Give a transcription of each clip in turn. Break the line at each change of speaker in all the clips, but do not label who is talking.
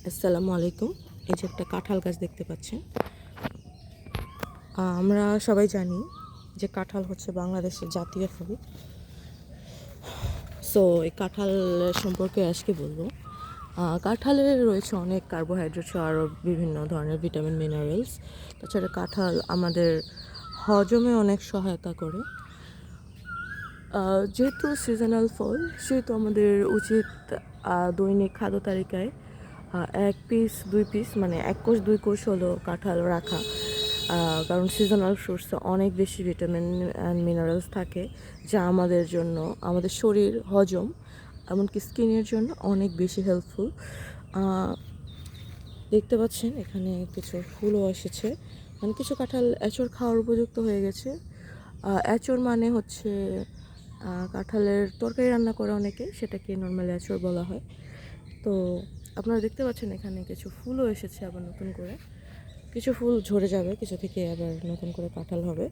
আসসালামু আলাইকুম। এই যে একটা কাঁঠাল গাছ দেখতে পাচ্ছেন। আমরা সবাই জানি যে কাঁঠাল হচ্ছে বাংলাদেশের জাতীয় ফল। সো এই কাঁঠাল সম্পর্কে আজকে বলবো। কাঁঠালে রয়েছে অনেক কার্বোহাইড্রেট সহ আরও বিভিন্ন ধরনের ভিটামিন মিনারেলস। তাছাড়া কাঁঠাল আমাদের হজমে অনেক সহায়তা করে। যেহেতু সিজনাল ফল সেহেতু আমাদের উচিত দৈনিক খাদ্য তালিকায় 1 পিস 2 পিস মানে 1 কোষ 2 কোষ হলো কাঁঠাল রাখা। কারণ সিজনাল ফ্রুটসে অনেক বেশি ভিটামিন অ্যান্ড মিনারেলস থাকে, যা আমাদের জন্য, আমাদের শরীর, হজম, এমনকি স্কিনের জন্য অনেক বেশি হেল্পফুল। দেখতে পাচ্ছেন এখানে কিছু ফুলও এসেছে, মানে কিছু কাঁঠাল এঁচড় খাওয়ার উপযুক্ত হয়ে গেছে। এঁচড় মানে হচ্ছে কাঁঠালের তরকারি রান্না করে অনেকে, সেটাকে নর্মালি এঁচড় বলা হয়। তো আপনারা দেখতে পাচ্ছেন এখানে কিছু ফুলও এসেছে আবার নতুন করে। কিছু ফুল ঝরে যাবে, কিছু থেকে আবার নতুন করে কাঁঠাল হবে।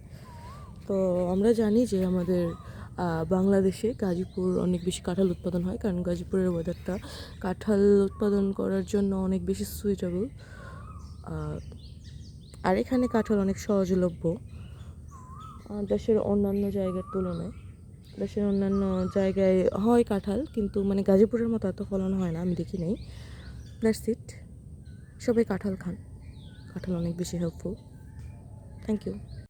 তো আমরা জানি যে আমাদের বাংলাদেশে গাজীপুর অনেক বেশি কাঁঠাল উৎপাদন হয়, কারণ গাজীপুরের ওয়েদারটা কাঁঠাল উৎপাদন করার জন্য অনেক বেশি সুইটেবল। আর এখানে কাঁঠাল অনেক সহজলভ্য দেশের অন্যান্য জায়গার তুলনায়। দেশের অন্যান্য জায়গায় হয় কাঁঠাল, কিন্তু মানে গাজীপুরের মতো এত ফলন হয় না, আমি দেখি নাই। That's it. সবাই কাঁঠাল খান, কাঁঠাল অনেক বেশি হেল্পফুল। Thank you.